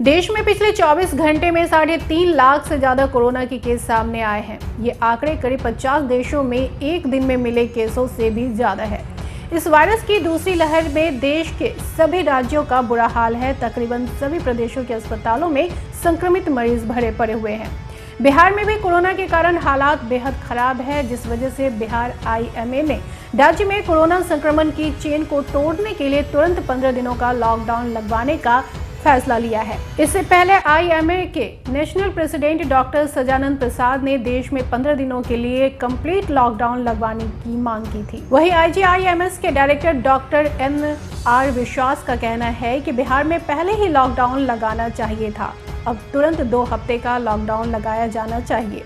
देश में पिछले 24 घंटे में 3.5 लाख से ज्यादा कोरोना के केस सामने आए हैं। ये आंकड़े करीब 50 देशों में एक दिन में मिले केसों से भी ज्यादा है। इस वायरस की दूसरी लहर में देश के सभी राज्यों का बुरा हाल है। तकरीबन सभी प्रदेशों के अस्पतालों में संक्रमित मरीज भरे पड़े हुए हैं। बिहार में भी कोरोना के कारण हालात बेहद खराब है, जिस वजह से बिहार IMA ने राज्य में कोरोना संक्रमण की चेन को तोड़ने के लिए तुरंत 15 दिनों का लॉकडाउन लगवाने का फैसला लिया है। इससे पहले IMA के नेशनल प्रेसिडेंट डॉक्टर सजानंद प्रसाद ने देश में 15 दिनों के लिए कंप्लीट लॉकडाउन लगवाने की मांग की थी। वहीं IGIMS के डायरेक्टर डॉक्टर NR विश्वास का कहना है कि बिहार में पहले ही लॉकडाउन लगाना चाहिए था, अब तुरंत 2 हफ्ते का लॉकडाउन लगाया जाना चाहिए।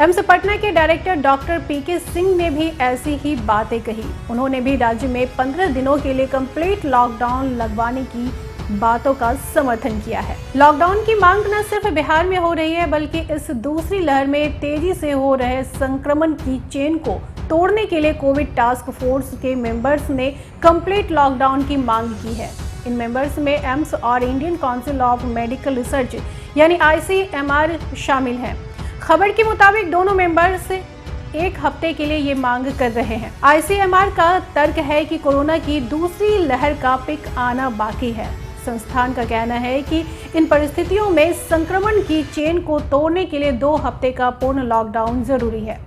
एम्स पटना के डायरेक्टर डॉक्टर PK सिंह ने भी ऐसी ही बातें कही। उन्होंने भी राज्य में 15 दिनों के लिए कंप्लीट लॉकडाउन लगवाने की बातों का समर्थन किया है। लॉकडाउन की मांग न सिर्फ बिहार में हो रही है, बल्कि इस दूसरी लहर में तेजी से हो रहे संक्रमण की चेन को तोड़ने के लिए कोविड टास्क फोर्स के मेंबर्स ने कंप्लीट लॉकडाउन की मांग की है। इन मेंबर्स में एम्स और Indian council of medical research यानी ICMR शामिल हैं। खबर के मुताबिक दोनों मेंबर्स 1 हफ्ते के लिए ये मांग कर रहे हैं। ICMR का तर्क है कि कोरोना की दूसरी लहर का पिक आना बाकी है। संस्थान का कहना है कि इन परिस्थितियों में संक्रमण की चेन को तोड़ने के लिए 2 हफ्ते का पूर्ण लॉकडाउन जरूरी है।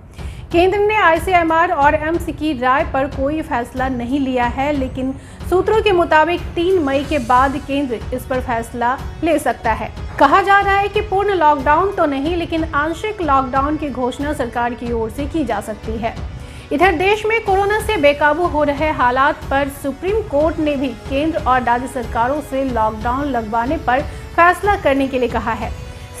केंद्र ने ICMR और एम्स की राय पर कोई फैसला नहीं लिया है, लेकिन सूत्रों के मुताबिक 3 मई के बाद केंद्र इस पर फैसला ले सकता है। कहा जा रहा है कि पूर्ण लॉकडाउन तो नहीं, लेकिन आंशिक लॉकडाउन की घोषणा सरकार की ओर से की जा सकती है। इधर देश में कोरोना से बेकाबू हो रहे हालात पर सुप्रीम कोर्ट ने भी केंद्र और राज्य सरकारों से लॉकडाउन लगवाने पर फैसला करने के लिए कहा है।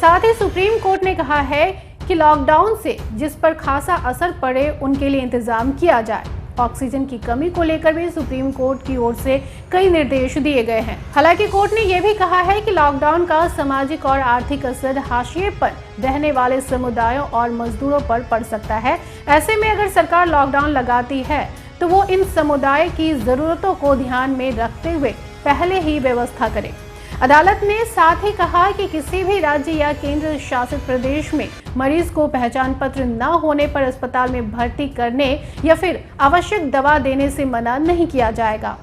साथ ही सुप्रीम कोर्ट ने कहा है कि लॉकडाउन से जिस पर खासा असर पड़े उनके लिए इंतजाम किया जाए। ऑक्सीजन की कमी को लेकर भी सुप्रीम कोर्ट की ओर से कई निर्देश दिए गए हैं। हालांकि कोर्ट ने यह भी कहा है कि लॉकडाउन का सामाजिक और आर्थिक असर हाशिए पर रहने वाले समुदायों और मजदूरों पर पड़ सकता है। ऐसे में अगर सरकार लॉकडाउन लगाती है तो वो इन समुदाय की जरूरतों को ध्यान में रखते हुए पहले ही व्यवस्था करे। अदालत ने साथ ही कहा कि किसी भी राज्य या केंद्र शासित प्रदेश में मरीज को पहचान पत्र न होने पर अस्पताल में भर्ती करने या फिर आवश्यक दवा देने से मना नहीं किया जाएगा।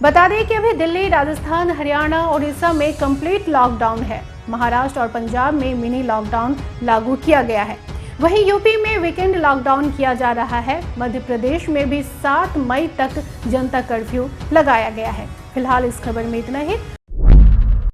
बता दें कि अभी दिल्ली, राजस्थान, हरियाणा, उड़ीसा में कंप्लीट लॉकडाउन है। महाराष्ट्र और पंजाब में मिनी लॉकडाउन लागू किया गया है। वहीं यूपी में वीकेंड लॉकडाउन किया जा रहा है। मध्य प्रदेश में भी 7 मई तक जनता कर्फ्यू लगाया गया है। फिलहाल इस खबर में इतना ही।